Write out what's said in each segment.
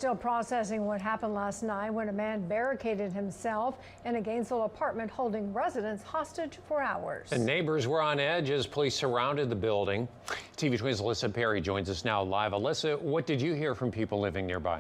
still processing what happened last night when a man barricaded himself in a Gainesville apartment, holding residents hostage for hours. And neighbors were on edge as police surrounded the building. TV 20's Alyssa Perry joins us now live. Alyssa, what did you hear from people living nearby?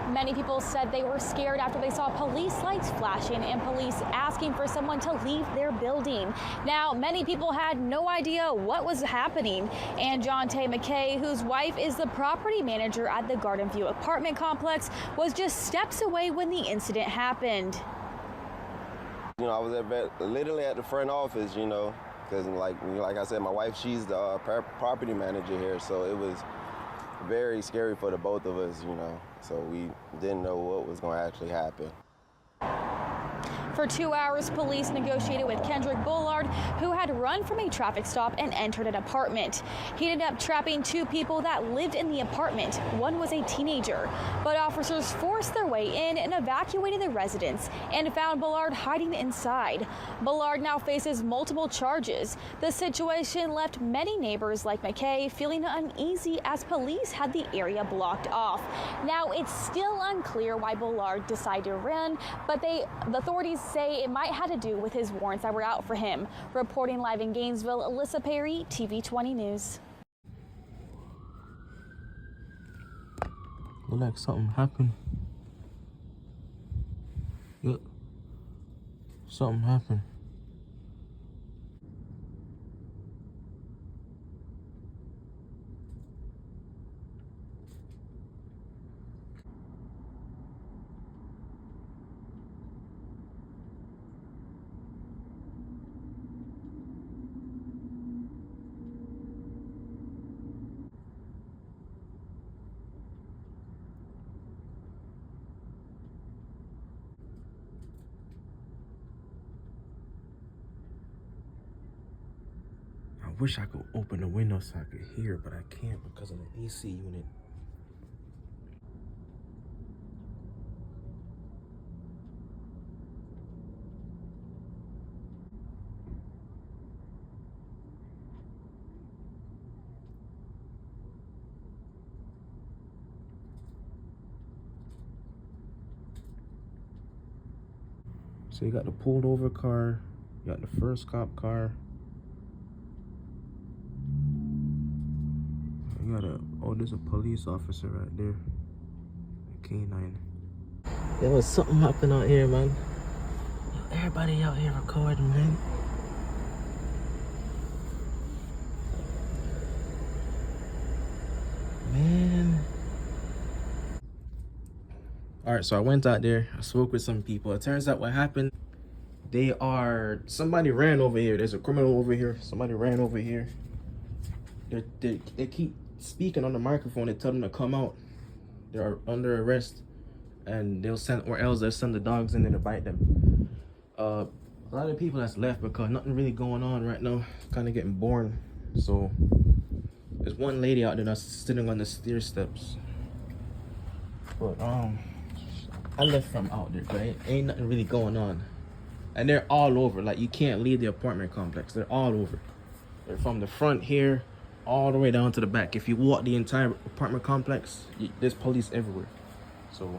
Many people said they were scared after they saw police lights flashing and police asking for someone to leave their building. Now, many people had no idea what was happening. And John Tay McKay, whose wife is the property manager at the Garden View apartment complex, was just steps away when the incident happened. You know, I was literally at the front office, you know, because like I said, my wife, she's the property manager here, so it was very scary for the both of us, you know, so we didn't know what was going to actually happen. For 2 hours, police negotiated with Kendrick Bullard, who had run from a traffic stop and entered an apartment. He ended up trapping 2 people that lived in the apartment. One was a teenager, but officers forced their way in and evacuated the residence and found Bullard hiding inside. Bullard now faces multiple charges. The situation left many neighbors like McKay feeling uneasy as police had the area blocked off. Now, it's still unclear why Bullard decided to run, but the authorities say it might have to do with his warrants that were out for him. Reporting live in Gainesville, Alyssa Perry, TV 20 News. Look like something happened. Look. Something happened. I wish I could open the window so I could hear, but I can't because of the AC unit. So you got the pulled over car, you got the first cop car. Oh, there's a police officer right there. A K9. There was something happening out here, man. Everybody out here recording, man. Man. Alright, so I went out there. I spoke with some people. It turns out what happened, somebody ran over here. There's a criminal over here. Somebody ran over here. They keep speaking on the microphone. They tell them to come out. They're under arrest, and they'll send the dogs in there to bite them. A lot of people that's left because nothing really going on right now. Kind of getting boring. So there's one lady out there that's sitting on the stair steps. But I left from out there, but ain't nothing really going on. And they're all over. Like, you can't leave the apartment complex. They're all over. They're from the front here all the way down to the back. If you walk the entire apartment complex, there's police everywhere. So,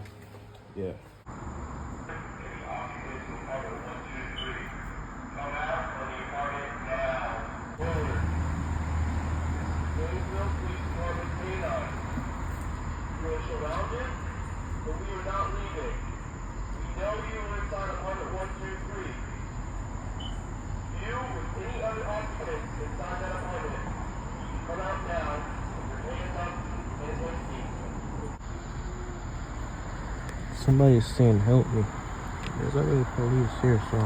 yeah. Somebody's saying help me. There's already police here, so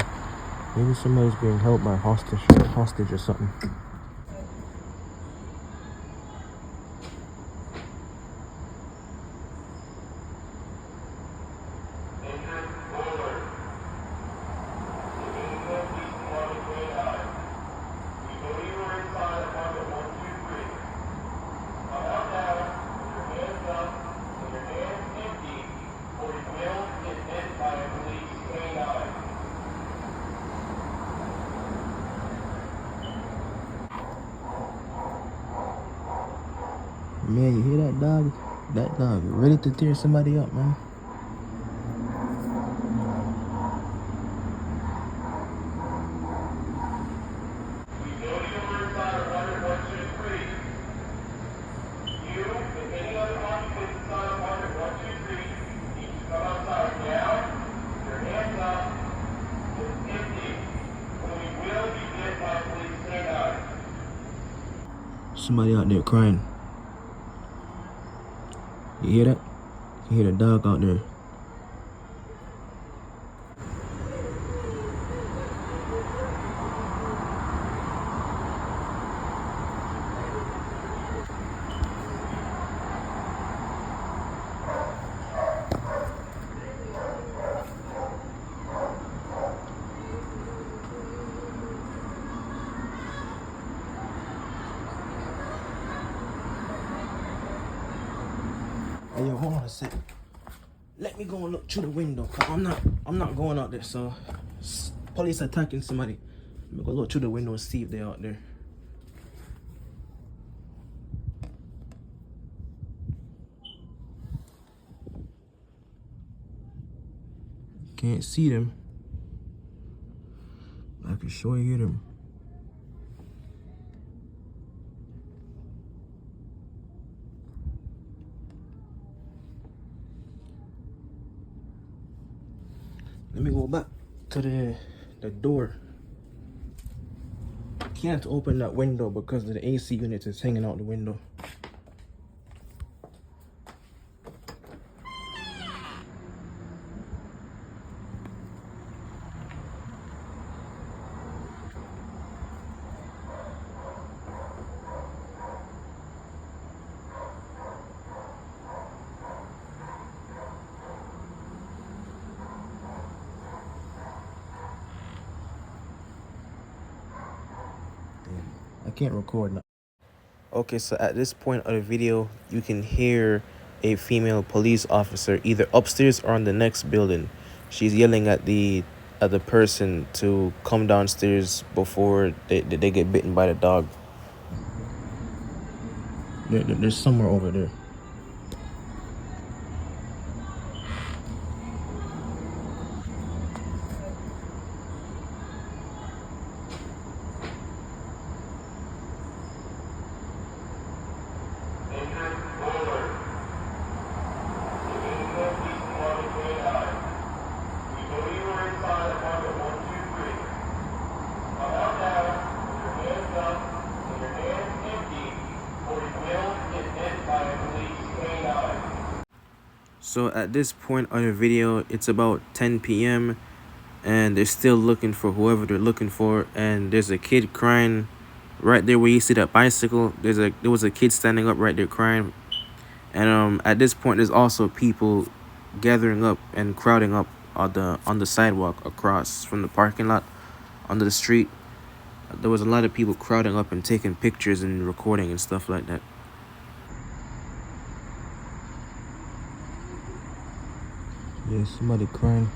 maybe somebody's being held by hostage or something. Man, you hear that, dog? That dog ready to tear somebody up, man. Somebody out there crying. You hear that? You hear the dog out there. Hey, yo, hold on a sec. Let me go and look through the window. Cause I'm not going out there. So, police attacking somebody. Let me go look through the window and see if they're out there. Can't see them. I can sure hear them. Let me go back to the door. Can't open that window because the AC unit is hanging out the window. I can't record now. Okay, so at this point of the video, you can hear a female police officer either upstairs or on the next building. She's yelling at the person to come downstairs before they get bitten by the dog. There's somewhere over there. So at this point on the video, it's about 10 p.m. and they're still looking for whoever they're looking for. And there's a kid crying right there where you see that bicycle. There was a kid standing up right there crying. And at this point, there's also people gathering up and crowding up on the sidewalk across from the parking lot onto the street. There was a lot of people crowding up and taking pictures and recording and stuff like that. Yeah, somebody crying.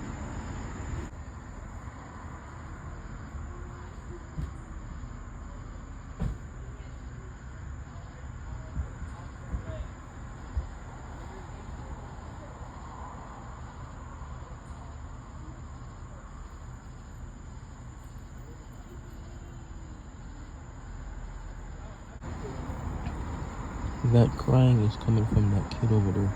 That crying is coming from that kid over there.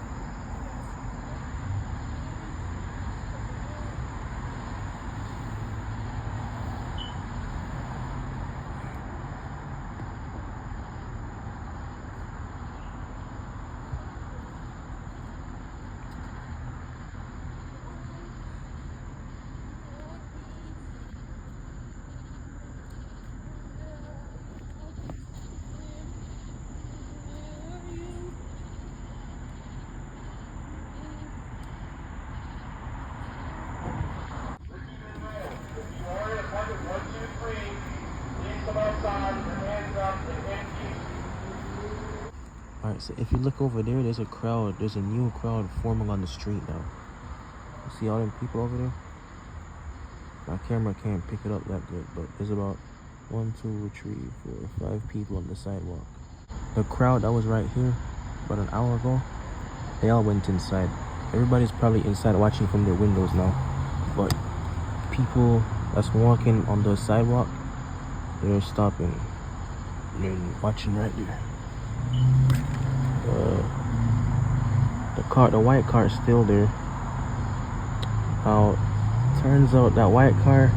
Alright, so if you look over there, there's a crowd. There's a new crowd forming on the street now. You see all them people over there? My camera can't pick it up that good, but there's about 1, 2, 3, 4, 5 people on the sidewalk. The crowd that was right here about an hour ago They all went inside. Everybody's probably inside watching from their windows now. But people that's walking on the sidewalk, they're stopping and watching right there. The white car is still there. Now, turns out that white car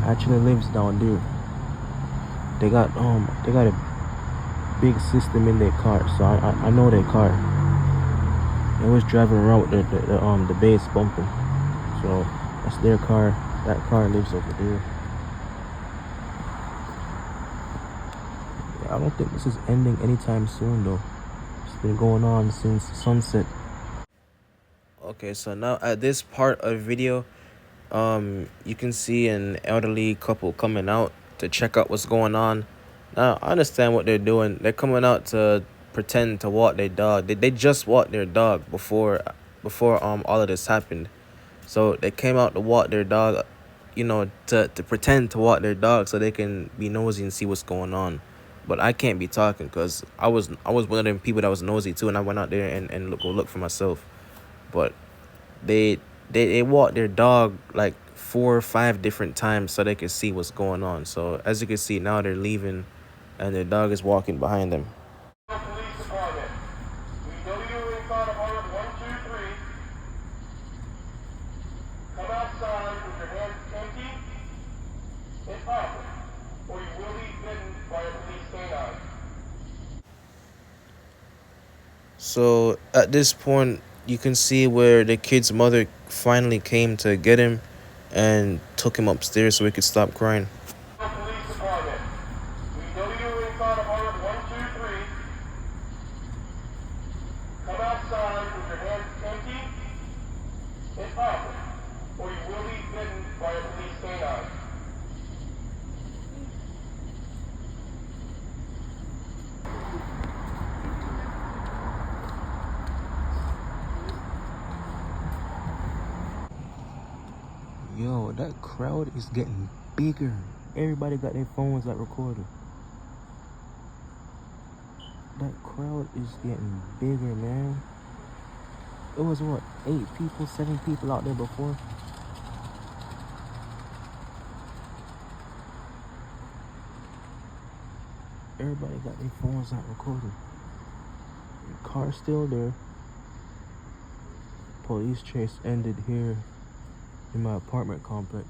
actually lives down there. They got a big system in their car, so I know their car. They was driving around with the bass bumping, so that's their car. That car lives over there. I don't think this is ending anytime soon though. It's been going on since sunset. Okay, so now at this part of the video, you can see an elderly couple coming out to check out what's going on. Now, I understand what they're doing. They're coming out to pretend to walk their dog. They just walked their dog before all of this happened. So they came out to walk their dog, you know, to pretend to walk their dog so they can be nosy and see what's going on. But I can't be talking because I was one of them people that was nosy too, and I went out there and look for myself. But they walked their dog like 4 or 5 different times so they could see what's going on. So as you can see now, they're leaving and their dog is walking behind them. Police department. We know you're inside of Harvard 123. Come outside with your hands empty and up, or you will be bitten by a police canine. So at this point, you can see where the kid's mother finally came to get him and took him upstairs so he could stop crying. Police department. We know you're inside of Harvard 123. Come outside with your hands empty and up, or you will be bitten by a police canine. Yo, that crowd is getting bigger. Everybody got their phones like recording. That crowd is getting bigger, man. It was what, 8 people, 7 people out there before? Everybody got their phones out recording. The car's still there. Police chase ended here in my apartment complex.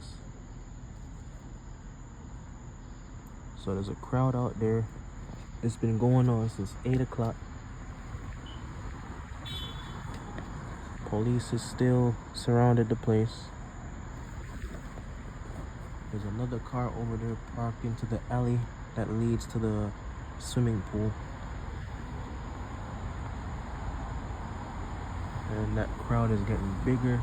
So there's a crowd out there. It's been going on since 8 o'clock. Police is still surrounded the place. There's another car over there parked into the alley that leads to the swimming pool. And that crowd is getting bigger.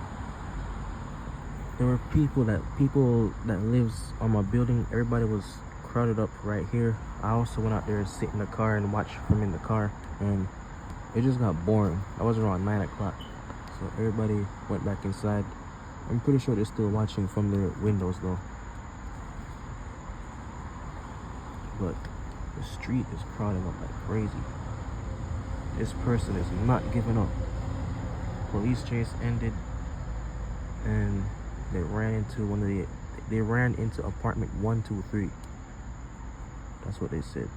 There were people that lives on my building. Everybody was crowded up right here. I also went out there and sit in the car and watch from in the car, and it just got boring. That was around 9 o'clock, so everybody went back inside. I'm pretty sure they're still watching from their windows though. But the street is crowding up like crazy. This person is not giving up. Police chase ended, and they ran into apartment 123. That's what they said.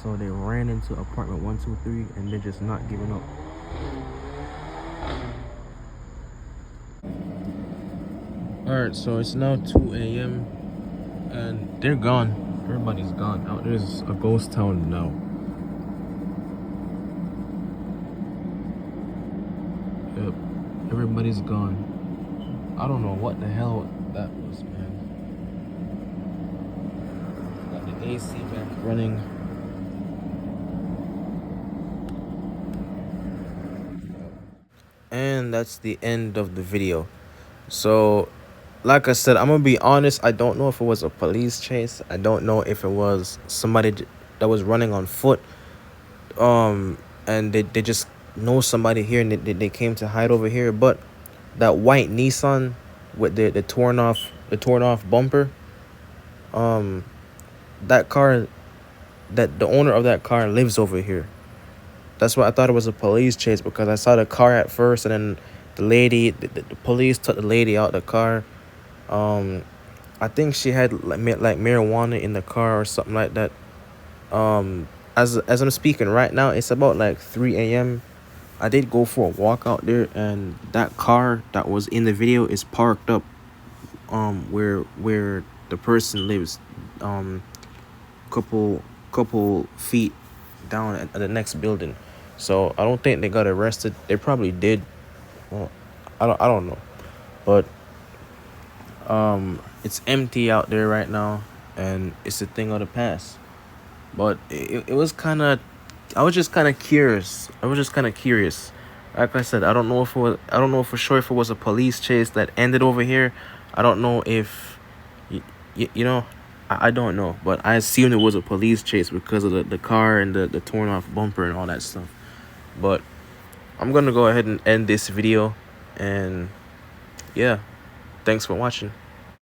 So they ran into apartment 123 and they're just not giving up. Alright, so it's now 2 a.m. and they're gone. Everybody's gone. Out there's a ghost town now. Yep, everybody's gone. I don't know what the hell that was, man. Got the AC back running. And that's the end of the video. So, like I said, I'm gonna be honest, I don't know if it was a police chase. I don't know if it was somebody that was running on foot. And they just know somebody here and they came to hide over here. But that white Nissan with the torn off bumper, that car that the owner of that car lives over here. That's why I thought it was a police chase, because I saw the car at first, and then the police took the lady out the car. I think she had like marijuana in the car or something like that. As I'm speaking right now, it's about like 3 a.m. I did go for a walk out there, and that car that was in the video is parked up where the person lives, couple feet down at the next building. So I don't think they got arrested. They probably did. Well, I don't know, but it's empty out there right now, and it's a thing of the past. But it was kind of, I was just kind of curious. Like I said, I don't know for sure if it was a police chase that ended over here. I don't know if, you know, I don't know. But I assumed it was a police chase because of the car and the torn off bumper and all that stuff. But I'm going to go ahead and end this video. And yeah, thanks for watching.